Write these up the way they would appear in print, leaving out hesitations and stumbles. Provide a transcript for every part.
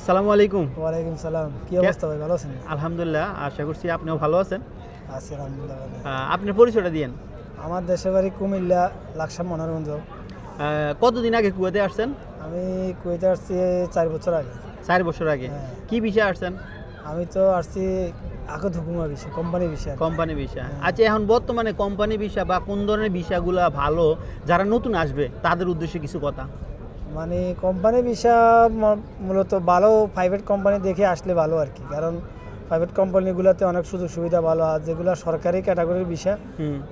আসসালামু আলাইকুম। ওয়ালাইকুম সালাম। কি অবস্থা ভাই, ভালো আছেন? আলহামদুলিল্লাহ, আশা করছি আপনিও ভালো আছেন। আছি আলহামদুলিল্লাহ ভালো। আপনার পরিচয়টা দিয়েন। আমার দেশের বাড়ি কুমিল্লা, লাকসাম মনোরঞ্জ। কতদিন আগে কুয়েতে আসছেন? আমি কুয়েতে আসছি 4 বছর আগে। 4 বছর আগে। হ্যাঁ। কি বিষয়ে আসছেন? আমি তো আসছি আগত হুকুমা বিষয়, কোম্পানি বিষয়। Company visa. আচ্ছা, এখন বর্তমানে কোম্পানি ভিসা বা কোন ধরনের ভিসাগুলো ভালো, যারা নতুন আসবে তাদের উদ্দেশ্যে কিছু কথা। মানে কোম্পানি বিষয় মূলত ভালো প্রাইভেট কোম্পানি দেখে আসলে ভালো আর কি, কারণ প্রাইভেট কোম্পানিগুলোতে অনেক সুযোগ সুবিধা ভালো, আর যেগুলো সরকারি ক্যাটাগরির বিষয়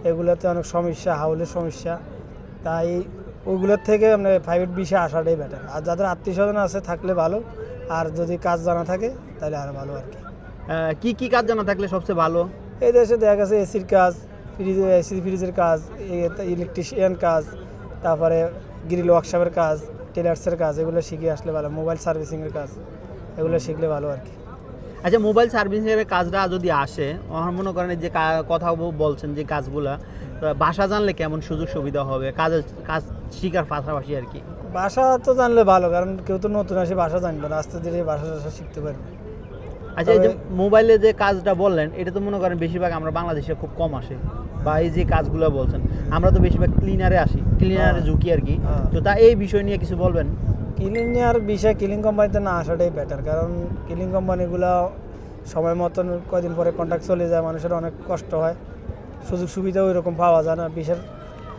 এগুলোতে অনেক সমস্যা, হাউলের সমস্যা। তাই ওইগুলোর থেকে মানে প্রাইভেট বিষয় আসাটাই বেটার। আর যাদের আত্মীয় স্বজন আছে থাকলে ভালো, আর যদি কাজ জানা থাকে তাহলে আরও ভালো আর কি। কি কি কাজ জানা থাকলে সবচেয়ে ভালো? এই দেশে দেখা গেছে এসির কাজ, ফ্রিজের কাজ, ইলেকট্রিশিয়ান কাজ, তারপরে গ্রিল ওয়ার্কশপের কাজ, টেলার্সের কাজ, এগুলো শিখে আসলে ভালো। মোবাইল সার্ভিসিংয়ের কাজ, এগুলো শিখলে ভালো আর কি। আচ্ছা, মোবাইল সার্ভিসিংয়ের কাজটা যদি আসে, আমার মনে করেন যে কথা বলছেন যে কাজগুলা, ভাষা জানলে কেমন সুযোগ সুবিধা হবে কাজ শিখার পাশাপাশি আর কি? ভাষা তো জানলে ভালো, কারণ কেউ তো নতুন আসে ভাষা জানবে না, আস্তে ধীরে ভাষা শিখতে পারবে। আচ্ছা, এই যে মোবাইলে যে কাজটা বললেন, এটা তো মনে করেন বেশিরভাগ আমরা বাংলাদেশে খুব কম আসে, বা এই যে কাজগুলো বলছেন আমরা তো বেশিরভাগ ক্লিনারে আসি, ক্লিনারে ঝুঁকি আর কি। তো তা এই বিষয় নিয়ে কিছু বলবেন? ক্লিনার বিষয় কিলিং কোম্পানিতে না আসাটাই বেটার, কারণ কিলিং কোম্পানিগুলো সময় মতন কদিন পরে কন্ট্রাক্ট চলে যায়, মানুষের অনেক কষ্ট হয়, সুযোগ সুবিধা ওই রকম পাওয়া যায় না। বিশেষ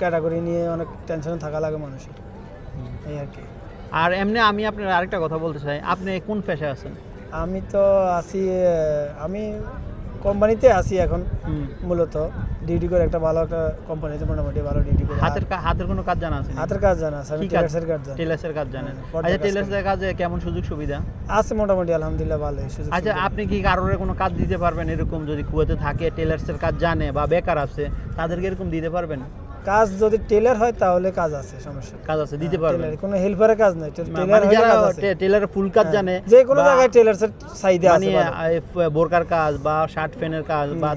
ক্যাটাগরি নিয়ে অনেক টেনশনে থাকা লাগে মানুষের, এই আর কি। আর এমনি আমি আপনার আরেকটা কথা বলতে চাই, আপনি কোন পেশায় আছেন? আমি তো আছি, আমি কোম্পানিতে আছি এখন, মূলত ডিউটি করে একটা ভালো একটা কোম্পানিতে, মোটামুটি ভালো ডিউটি করে। হাতের কোনো কাজ জানা আছে? হাতের কাজ জানা আছে, আমি টেলার্সের কাজ জানি। টেলার্সের কাজ জানেন? হ্যাঁ, আচ্ছা, টেলার্সের কাজে কেমন সুযোগ সুবিধা আছে? মোটামুটি আলহামদুলিল্লাহ ভালো সুযোগ। আচ্ছা, আপনি কি কারোর কোনো কাজ দিতে পারবেন এরকম, যদি কুয়েতে থাকে টেলার্সের কাজ জানে বা বেকার আছে, তাদেরকে এরকম দিতে পারবেন? কাজ যদি টেলার হয় তাহলে কাজ আছে, সমস্যা কাজ আছে, দিতে পারবেন। কোনো হেল্পারের কাজ নাই, টেলার মানে যারা টেলারের ফুল কাজ জানে, যে কোনো জায়গায় টেলার্সের চাহিদা আছে, মানে বোরকার কাজ বা শার্ট প্যান্টের কাজ বা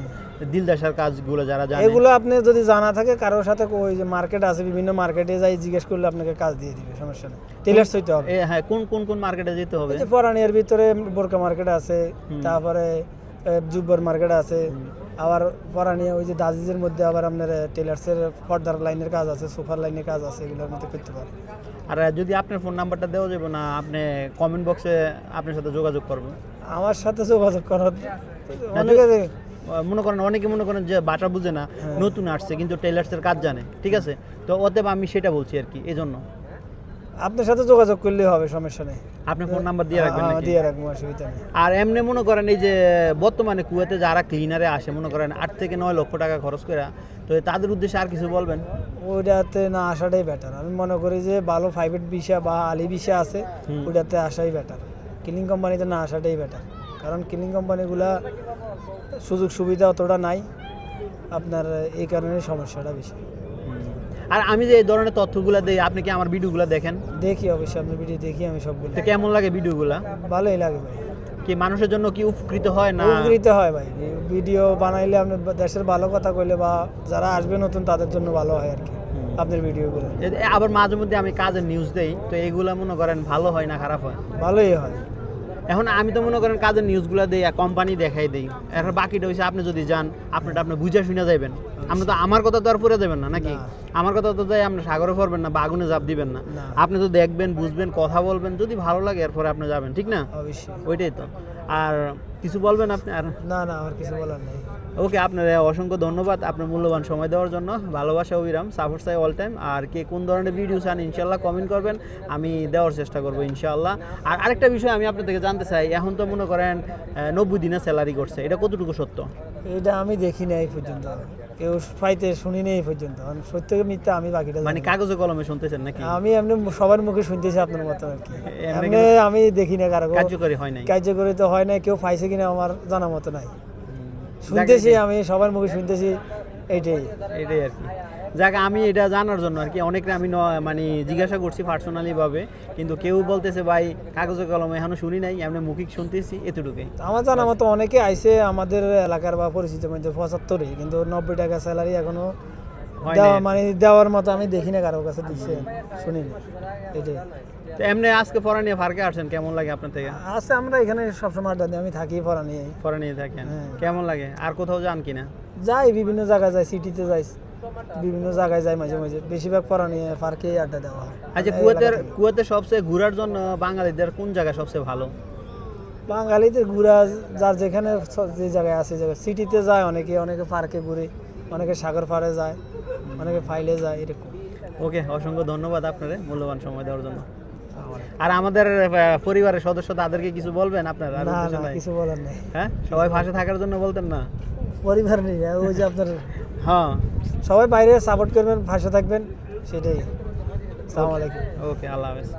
দিলদাসার কাজগুলো যারা জানে, এগুলো আপনি যদি জানা থাকে কারোর সাথে, ওই যে মার্কেট আছে, বিভিন্ন মার্কেটে যাই জিজ্ঞেস করলে আপনাকে কাজ দিয়ে দিবে, সমস্যা নেই। টেলার্স হইতে হবে। হ্যাঁ, কোন মার্কেটে যেতে হবে? পরানিয়ার ভিতরে বোরকা মার্কেট আছে, তারপরে জুব্বর মার্কেট আছে, আবার পরানিয়া ওই যে দাজিজের মধ্যে আবার আপনার টেলার্সের পর্দার লাইনের কাজ আছে, সোফার লাইনের কাজ আছে, এগুলোর মধ্যে করতে পারে। আর যদি আপনার ফোন নাম্বারটা দেওয়া যাবে না, আপনি কমেন্ট বক্সে আপনার সাথে যোগাযোগ করবেন। আমার সাথে যোগাযোগ করার অনেকে অনেকে মনে করেন যে বাটা বুঝে না, নতুন আসছে কিন্তু টেলার্সের কাজ জানে, ঠিক আছে, তো অতএব আমি সেটা বলছি আর কি। এই জন্য আপনার সাথে যোগাযোগ করলেই হবে, সমস্যা নেই। আপনি ফোন নাম্বার দিয়ে রাখবেন? দিয়ে রাখবো, অসুবিধা নেই। আর এমনি মনে করেন এই যে বর্তমানে কুয়েতে যারা ক্লিনারে আসে, মনে করেন 8 থেকে 9 লক্ষ টাকা খরচ করে, তো তাদের উদ্দেশ্যে আর কিছু বলবেন? ওইটাতে না আসাটাই বেটার। আমি মনে করি যে ভালো প্রাইভেট ভিসা বা আলি ভিসা আছে, ওইটাতে আসাই বেটার। ক্লিনিং কোম্পানিতে না আসাটাই বেটার, কারণ ক্লিনিং কোম্পানিগুলা সুযোগ সুবিধা অতটা নাই আপনার, এই কারণে সমস্যাটা বেশি। আর আমি যে এই ধরনের তথ্যগুলো দেই, আপনি কি আমার ভিডিওগুলো দেখেন? দেখি, অবশ্যই আপনার ভিডিও দেখি আমি সবগুলো। তো কেমন লাগে ভিডিওগুলো? ভালোই লাগে ভাই। কি মানুষের জন্য কি উপকৃত হয় না? উপকৃত হয় ভাই, ভিডিও বানাইলে আপনি দেশের ভালো কথা কইলে বা যারা আসবে নতুন তাদের জন্য ভালো হয় আর কি আপনার ভিডিওগুলো। আবার মাঝে মধ্যে আমি কাজের নিউজ দেই, তো এইগুলো মনে করেন ভালো হয় না খারাপ হয়? ভালোই হয়। এখন আমি তো মনে করেন কাজের নিউজগুলো দেই, কোম্পানি দেখাই দেই, এখন বাকিটা হচ্ছে আপনি যদি যান, আপনি বুঝে শুনে যাবেন। আপনি তো আমার কথা তো আর পুরে দেবেন না নাকি? আমার কথা তো যাই আপনি সাগরে পড়বেন না বা আগুনে জাপ দিবেন না। আপনি তো দেখবেন, বুঝবেন, কথা বলবেন, যদি ভালো লাগে এরপরে আপনি যাবেন, ঠিক না? অবশ্যই। ওইটাই তো। আর কিছু বলবেন আপনি? আর না, আর কিছু বলার নেই। ওকে, আপনার অসংখ্য ধন্যবাদ আপনার মূল্যবান সময় দেওয়ার জন্য। ভালোবাসা, অবিরাম সাপোর্ট চাই অল টাইম। আর কে কোন ধরনের ভিডিও চান ইনশাল্লাহ কমেন্ট করবেন, আমি দেওয়ার চেষ্টা করবো ইনশাল্লাহ। আর আরেকটা বিষয় আমি আপনার থেকে জানতে চাই, এখন তো মনে করেন 90 দিনের স্যালারি করছে, এটা কতটুকু সত্য? এটা আমি দেখি না এই পর্যন্ত, কেউ পাইতে শুনি নেই এই পর্যন্ত। সত্য মিথ্যা আমি বাকিটা মানে কাগজে কলমে শুনতেছেন নাকি? আমি এমনি সবার মুখে শুনতেছি আপনার মতো আর কি। এমনি আমি দেখি না কারো, কার্যকরী হয় নাই। কার্যকরী তো হয় না, কেউ পাইছে কিনা আমার জানা মতো নাই। শুনতেছি, আমি সবার মুখে শুনতেছি, এইটাই আর কি। যাক, আমি এটা জানার জন্য আর কি অনেকটা আমি মানে জিজ্ঞাসা করছি পার্সোনালি ভাবে, কিন্তু কেউ বলতেছে ভাই কাগজে কলমে এখনো শুনি নাই, এমনি মৌখিক শুনতেছি, এতটুকুই। আমার জানা মতো অনেকে আইছে আমাদের এলাকার বা পরিচিত মধ্যে 75, কিন্তু 90 টাকা স্যালারি এখনো হয় দেওয়া নাই। মানে দেওয়ার মতো আমি দেখি না কারো কাছে দিচ্ছে শুনি না এটাই তো এমনি আজকে পড়া নিয়ে ফার্কে আসছেন, কেমন লাগে আপনার থেকে? আছে আমরা এখানে সবসময় আড্ডা দিই, আমি থাকি পড়া নিয়ে পড়া নিয়ে থাকেন, হ্যাঁ। কেমন লাগে? আর কোথাও যান কিনা? যাই বিভিন্ন জায়গায় যাই, সিটিতে যাই, বিভিন্ন জায়গায় যাই মাঝে মাঝে, বেশিরভাগ পড়া নিয়ে পার্কেই আড্ডা দেওয়া হয়। আচ্ছা, এই এলাকা থেকে। কুয়েতে সবচেয়ে ঘোরার জন্য বাঙালিদের কোন জায়গা সবচেয়ে ভালো? বাঙালিদের ঘুরা যার যেখানে যে জায়গায় আছে জায়গায়, সিটিতে যায় অনেকে, অনেকে পার্কে ঘুরে, অনেকে সাগর পাড়ে যায়, অনেকে ফাইলে যায়, এরকম। ওকে, অসংখ্য ধন্যবাদ আপনারে মূল্যবান সময় দেওয়ার জন্য। আর আমাদের পরিবারের সদস্য তাদেরকে কিছু বলবেন আপনার? আর না কিছু না নাই? কিছু বলার নেই, হ্যাঁ, সবাই পাশে থাকার জন্য বলতেন না? পরিবার নেই, ওই যে আপনার হ্যাঁ, সবাই বাইরে সাপোর্ট করবেন, পাশে থাকবেন, সেটাই। আসসালামু আলাইকুম। ওকে, আল্লাহ হাফেজ।